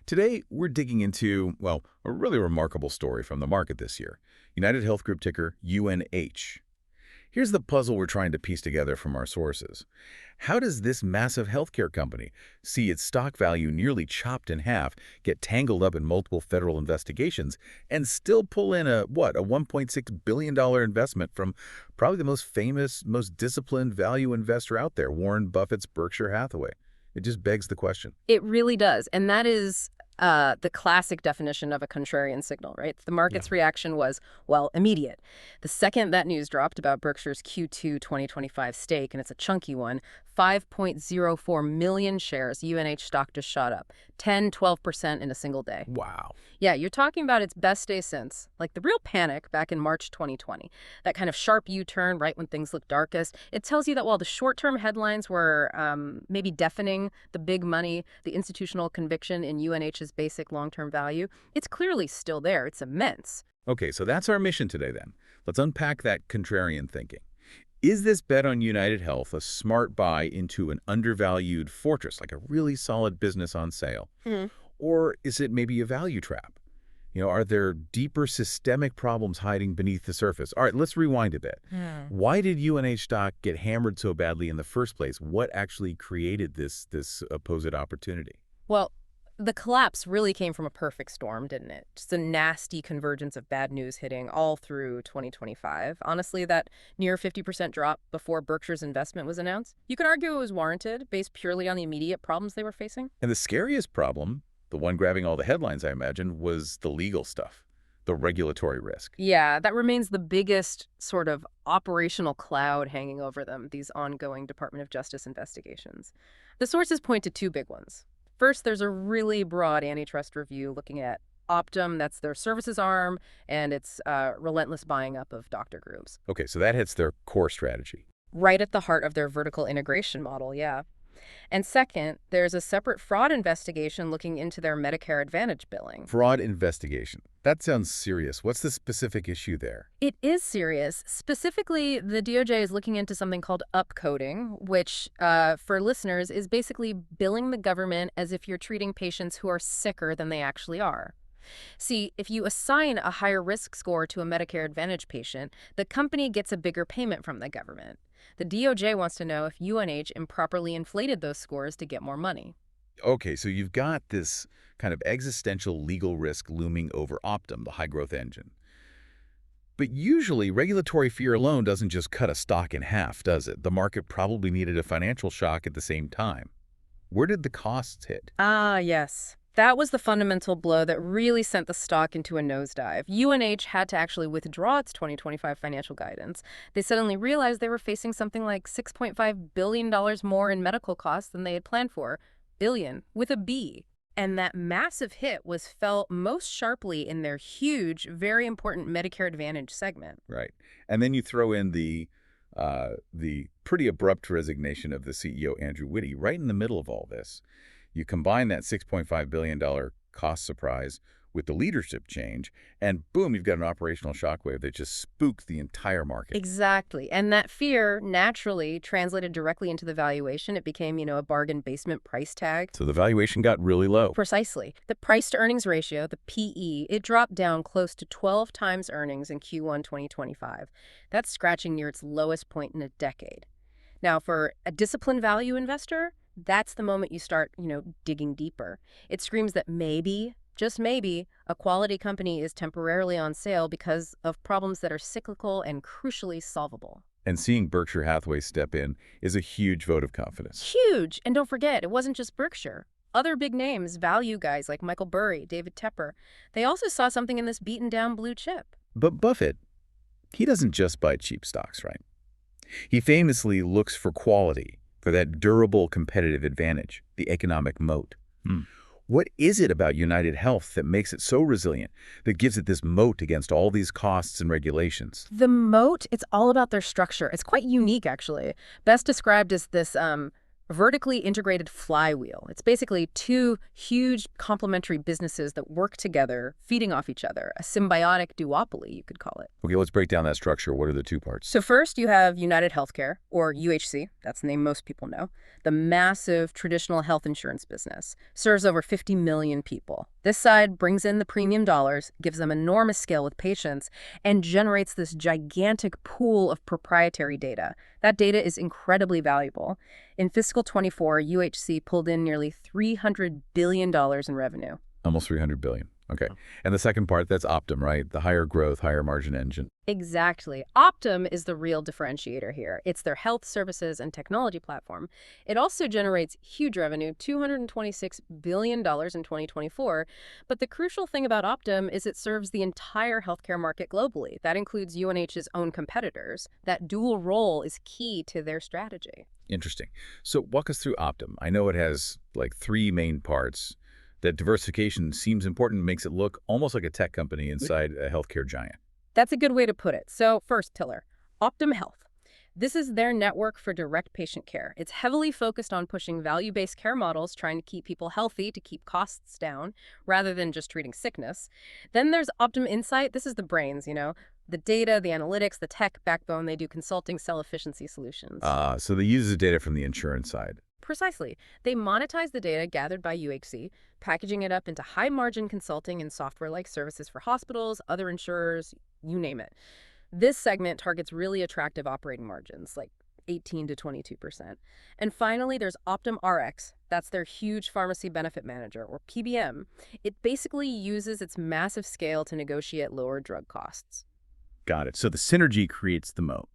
Today, we're digging into, well, a really remarkable story from the market this year. UnitedHealth Group ticker UNH. Here's the puzzle we're trying to piece together from our sources. How does this massive healthcare company see its stock value nearly chopped in half, get tangled up in multiple federal investigations, and still pull in a $1.6 billion investment from probably the most famous, most disciplined value investor out there, Warren Buffett's Berkshire Hathaway? It just begs the question. It really does. And that is the classic definition of a contrarian signal, right? The market's reaction was, well, immediate. The second that news dropped about Berkshire's Q2 2025 stake, and it's a chunky one, 5.04 million shares, UNH stock just shot up 10-12% in a single day. Wow. Yeah, you're talking about its best day since, like the real panic back in March 2020. That kind of sharp U-turn right when things look darkest. It tells you that while the short-term headlines were maybe deafening, the big money, the institutional conviction in UNH's basic long-term value, it's clearly still there. It's immense. Okay, so that's our mission today then. Let's unpack that contrarian thinking. Is this bet on UnitedHealth a smart buy into an undervalued fortress, like a really solid business on sale? Or is it maybe a value trap? Are there deeper systemic problems hiding beneath the surface? All right, let's rewind a bit. Why did UNH stock get hammered so badly in the first place? What actually created this opposite opportunity? Well, the collapse really came from a perfect storm, didn't it? Just a nasty convergence of bad news hitting all through 2025. Honestly, that near 50% drop before Berkshire's investment was announced, you could argue it was warranted based purely on the immediate problems they were facing. And the scariest problem, the one grabbing all the headlines, I imagine, was the legal stuff, the regulatory risk. Yeah, that remains the biggest sort of operational cloud hanging over them, these ongoing Department of Justice investigations. The sources point to two big ones. First, there's a really broad antitrust review looking at Optum, that's their services arm, and its relentless buying up of doctor groups. Okay, so that hits their core strategy. Right at the heart of their vertical integration model, yeah. And second, there's a separate fraud investigation looking into their Medicare Advantage billing. Fraud investigation. That sounds serious. What's the specific issue there? It is serious. Specifically, the DOJ is looking into something called upcoding, which, for listeners, is basically billing the government as if you're treating patients who are sicker than they actually are. See, if you assign a higher risk score to a Medicare Advantage patient, the company gets a bigger payment from the government. The DOJ wants to know if UNH improperly inflated those scores to get more money. Okay, so you've got this kind of existential legal risk looming over Optum, the high-growth engine. But usually, regulatory fear alone doesn't just cut a stock in half, does it? The market probably needed a financial shock at the same time. Where did the costs hit? Ah, yes. That was the fundamental blow that really sent the stock into a nosedive. UNH had to actually withdraw its 2025 financial guidance. They suddenly realized they were facing something like $6.5 billion more in medical costs than they had planned for. Billion, with a B. And that massive hit was felt most sharply in their huge, very important Medicare Advantage segment. Right. And then you throw in the pretty abrupt resignation of the CEO, Andrew Whitty, right in the middle of all this. You combine that $6.5 billion cost surprise with the leadership change, and boom, you've got an operational shockwave that just spooked the entire market. Exactly. And that fear naturally translated directly into the valuation. It became, a bargain basement price tag. So the valuation got really low. Precisely. The price-to-earnings ratio, the PE, it dropped down close to 12 times earnings in Q1 2025. That's scratching near its lowest point in a decade. Now, for a disciplined value investor, that's the moment you start, digging deeper. It screams that maybe, just maybe, a quality company is temporarily on sale because of problems that are cyclical and crucially solvable. And seeing Berkshire Hathaway step in is a huge vote of confidence. Huge! And don't forget, it wasn't just Berkshire. Other big names, value guys like Michael Burry, David Tepper, they also saw something in this beaten-down blue chip. But Buffett, he doesn't just buy cheap stocks, right? He famously looks for quality, for that durable competitive advantage, the economic moat. What is it about UnitedHealth that makes it so resilient, that gives it this moat against all these costs and regulations? The moat, it's all about their structure. It's quite unique, actually. Best described as this Vertically integrated flywheel. It's basically two huge complementary businesses that work together, feeding off each other. A symbiotic duopoly, you could call it. Okay, let's break down that structure. What are the two parts? So first, you have UnitedHealthcare, or UHC. That's the name most people know. The massive traditional health insurance business. Serves over 50 million people. This side brings in the premium dollars, gives them enormous scale with patients, and generates this gigantic pool of proprietary data. That data is incredibly valuable. In fiscal 24, UHC pulled in nearly $300 billion in revenue. Almost 300 billion. Okay. And the second part, that's Optum, right? The higher growth, higher margin engine. Exactly. Optum is the real differentiator here. It's their health services and technology platform. It also generates huge revenue, $226 billion in 2024. But the crucial thing about Optum is it serves the entire healthcare market globally. That includes UNH's own competitors. That dual role is key to their strategy. Interesting. So walk us through Optum. I know it has like three main parts. That diversification seems important, makes it look almost like a tech company inside a healthcare giant. That's a good way to put it. So first pillar, Optum Health. This is their network for direct patient care. It's heavily focused on pushing value-based care models, trying to keep people healthy, to keep costs down, rather than just treating sickness. Then there's Optum Insight. This is the brains, the data, the analytics, the tech backbone. They do consulting, sell efficiency solutions. So they use the data from the insurance side. Precisely. They monetize the data gathered by UHC, packaging it up into high-margin consulting and software-like services for hospitals, other insurers, you name it. This segment targets really attractive operating margins, like 18 to 22%. And finally, there's Optum Rx. That's their huge pharmacy benefit manager, or PBM. It basically uses its massive scale to negotiate lower drug costs. Got it. So the synergy creates the moat.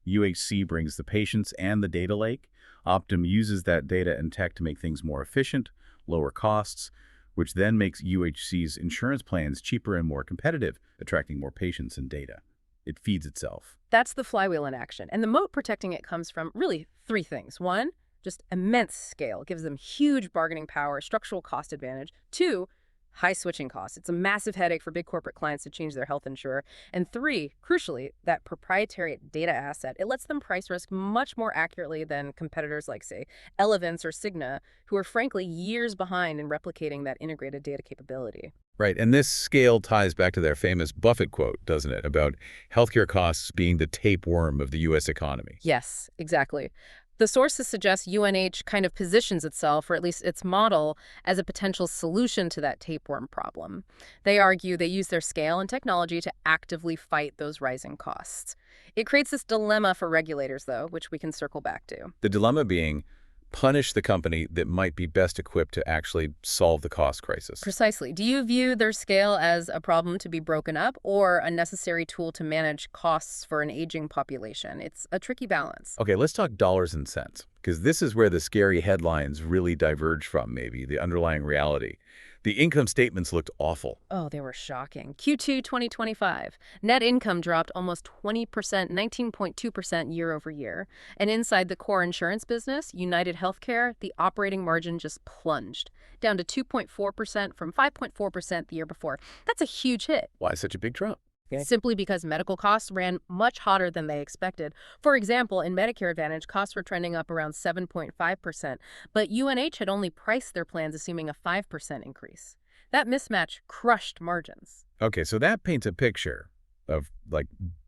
UHC brings the patients and the data lake. Optum uses that data and tech to make things more efficient, lower costs, which then makes UHC's insurance plans cheaper and more competitive, attracting more patients and data. It feeds itself. That's the flywheel in action. And the moat protecting it comes from really three things. One, just immense scale. It gives them huge bargaining power, structural cost advantage. Two, high switching costs. It's a massive headache for big corporate clients to change their health insurer. And three, crucially, that proprietary data asset. It lets them price risk much more accurately than competitors like, say, Elevance or Cigna, who are frankly years behind in replicating that integrated data capability. Right, and this scale ties back to their famous Buffett quote, doesn't it, about healthcare costs being the tapeworm of the U.S. economy. Yes, exactly. The sources suggest UNH kind of positions itself, or at least its model, as a potential solution to that tapeworm problem. They argue they use their scale and technology to actively fight those rising costs. It creates this dilemma for regulators, though, which we can circle back to. The dilemma being, punish the company that might be best equipped to actually solve the cost crisis. Precisely. Do you view their scale as a problem to be broken up or a necessary tool to manage costs for an aging population? It's a tricky balance. Okay, let's talk dollars and cents, because this is where the scary headlines really diverge from, maybe, the underlying reality. The income statements looked awful. Oh, they were shocking. Q2 2025. Net income dropped almost 20%, 19.2% year over year. And inside the core insurance business, UnitedHealthcare, the operating margin just plunged, down to 2.4% from 5.4% the year before. That's a huge hit. Why such a big drop? Simply because medical costs ran much hotter than they expected. For example, in Medicare Advantage, costs were trending up around 7.5%, but UNH had only priced their plans assuming a 5% increase. That mismatch crushed margins. Okay, so that paints a picture of, like,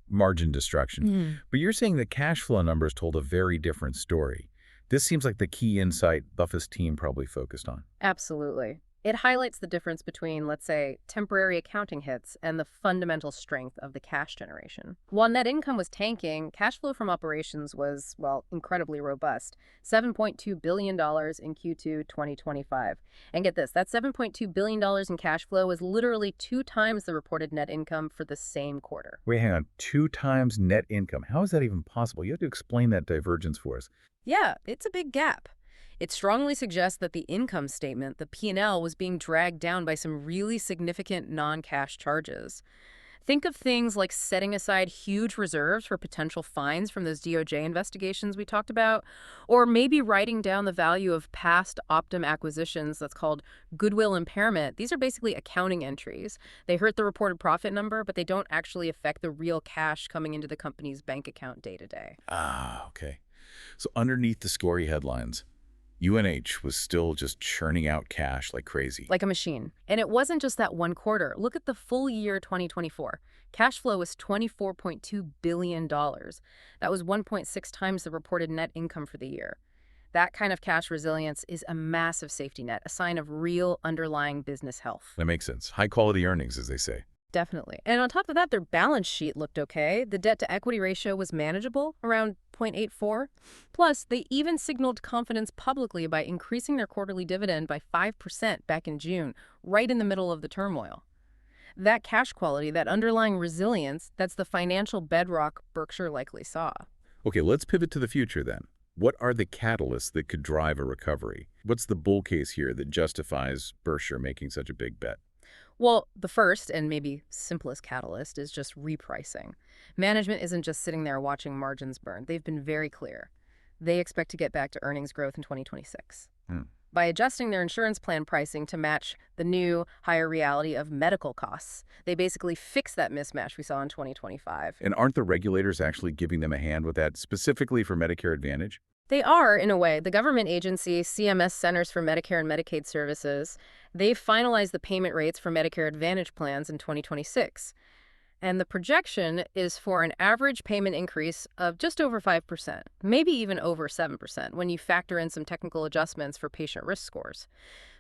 margin destruction. But you're saying the cash flow numbers told a very different story. This seems like the key insight Buffett's team probably focused on. Absolutely. It highlights the difference between, let's say, temporary accounting hits and the fundamental strength of the cash generation. While net income was tanking, cash flow from operations was, well, incredibly robust. $7.2 billion in Q2 2025. And get this, that $7.2 billion in cash flow was literally 2 times the reported net income for the same quarter. Wait, hang on. 2 times net income. How is that even possible? You have to explain that divergence for us. Yeah, it's a big gap. It strongly suggests that the income statement, the P&L, was being dragged down by some really significant non-cash charges. Think of things like setting aside huge reserves for potential fines from those DOJ investigations we talked about, or maybe writing down the value of past Optum acquisitions. That's called goodwill impairment. These are basically accounting entries. They hurt the reported profit number, but they don't actually affect the real cash coming into the company's bank account day to day. Ah, okay. So underneath the scory headlines, UNH was still just churning out cash like crazy. Like a machine. And it wasn't just that one quarter. Look at the full year 2024. Cash flow was $24.2 billion. That was 1.6 times the reported net income for the year. That kind of cash resilience is a massive safety net, a sign of real underlying business health. That makes sense. High-quality earnings, as they say. Definitely. And on top of that, their balance sheet looked okay. The debt-to-equity ratio was manageable, around 0.84. Plus, they even signaled confidence publicly by increasing their quarterly dividend by 5% back in June, right in the middle of the turmoil. That cash quality, that underlying resilience, that's the financial bedrock Berkshire likely saw. Okay, let's pivot to the future then. What are the catalysts that could drive a recovery? What's the bull case here that justifies Berkshire making such a big bet? Well, the first and maybe simplest catalyst is just repricing. Management isn't just sitting there watching margins burn. They've been very clear. They expect to get back to earnings growth in 2026. By adjusting their insurance plan pricing to match the new, higher reality of medical costs, they basically fix that mismatch we saw in 2025. And aren't the regulators actually giving them a hand with that, specifically for Medicare Advantage? They are, in a way. The government agency, CMS Centers for Medicare and Medicaid Services, they've finalized the payment rates for Medicare Advantage plans in 2026. And the projection is for an average payment increase of just over 5%, maybe even over 7% when you factor in some technical adjustments for patient risk scores.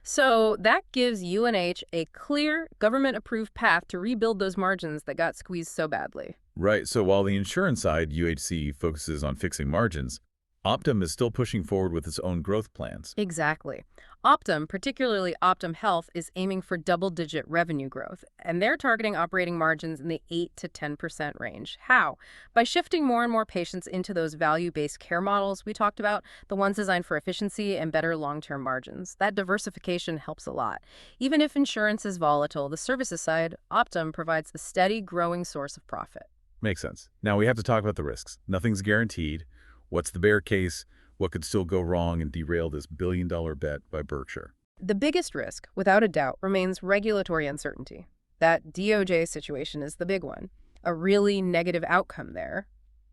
So that gives UNH a clear, government-approved path to rebuild those margins that got squeezed so badly. Right, so while the insurance side, UHC, focuses on fixing margins, Optum is still pushing forward with its own growth plans. Exactly. Optum, particularly Optum Health, is aiming for double-digit revenue growth, and they're targeting operating margins in the 8 to 10% range. How? By shifting more and more patients into those value-based care models we talked about, the ones designed for efficiency and better long-term margins. That diversification helps a lot. Even if insurance is volatile, the services side, Optum provides a steady, growing source of profit. Makes sense. Now we have to talk about the risks. Nothing's guaranteed. What's the bear case? What could still go wrong and derail this billion-dollar bet by Berkshire? The biggest risk, without a doubt, remains regulatory uncertainty. That DOJ situation is the big one. A really negative outcome there.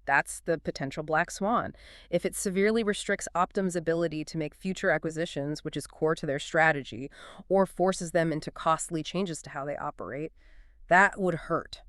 That's the potential black swan. If it severely restricts Optum's ability to make future acquisitions, which is core to their strategy, or forces them into costly changes to how they operate, that would hurt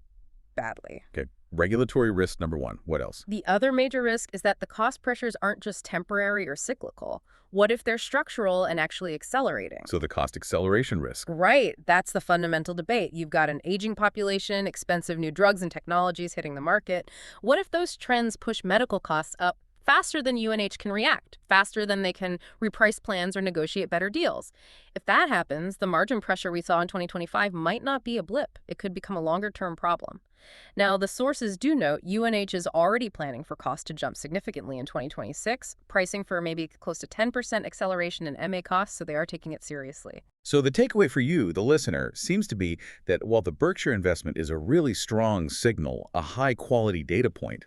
badly. Okay, regulatory risk number one. What else? The other major risk is that the cost pressures aren't just temporary or cyclical. What if they're structural and actually accelerating? So the cost acceleration risk. Right. That's the fundamental debate. You've got an aging population, expensive new drugs and technologies hitting the market. What if those trends push medical costs up faster than UNH can react, faster than they can reprice plans or negotiate better deals? If that happens, the margin pressure we saw in 2025 might not be a blip. It could become a longer-term problem. Now, the sources do note UNH is already planning for costs to jump significantly in 2026, pricing for maybe close to 10% acceleration in MA costs, so they are taking it seriously. So the takeaway for you, the listener, seems to be that while the Berkshire investment is a really strong signal, a high-quality data point,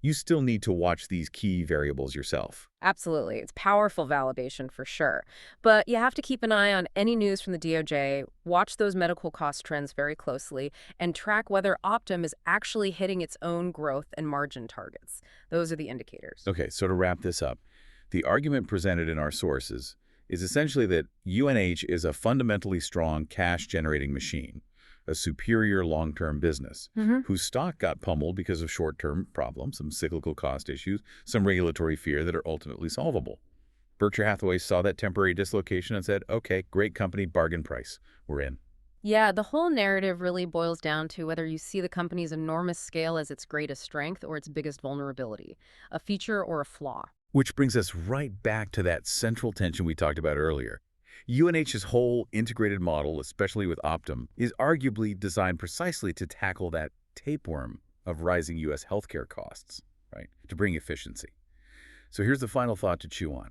you still need to watch these key variables yourself. Absolutely. It's powerful validation for sure. But you have to keep an eye on any news from the DOJ, watch those medical cost trends very closely, and track whether Optum is actually hitting its own growth and margin targets. Those are the indicators. Okay, so to wrap this up, the argument presented in our sources is essentially that UNH is a fundamentally strong cash-generating machine, a superior long-term business, whose stock got pummeled because of short-term problems, some cyclical cost issues, some regulatory fear that are ultimately solvable. Berkshire Hathaway saw that temporary dislocation and said, okay, great company, bargain price. We're in. Yeah, the whole narrative really boils down to whether you see the company's enormous scale as its greatest strength or its biggest vulnerability, a feature or a flaw. Which brings us right back to that central tension we talked about earlier. UNH's whole integrated model, especially with Optum, is arguably designed precisely to tackle that tapeworm of rising U.S. healthcare costs, right? To bring efficiency. So here's the final thought to chew on.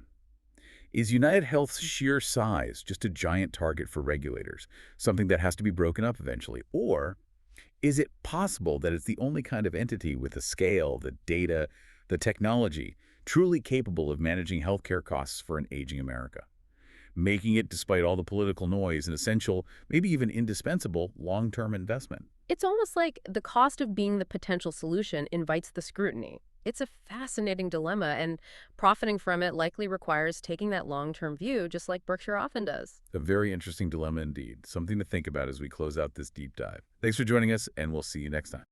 Is UnitedHealth's sheer size just a giant target for regulators, something that has to be broken up eventually? Or is it possible that it's the only kind of entity with the scale, the data, the technology, truly capable of managing healthcare costs for an aging America, making it, despite all the political noise, an essential, maybe even indispensable, long-term investment? It's almost like the cost of being the potential solution invites the scrutiny. It's a fascinating dilemma, and profiting from it likely requires taking that long-term view, just like Berkshire often does. A very interesting dilemma indeed. Something to think about as we close out this deep dive. Thanks for joining us, and we'll see you next time.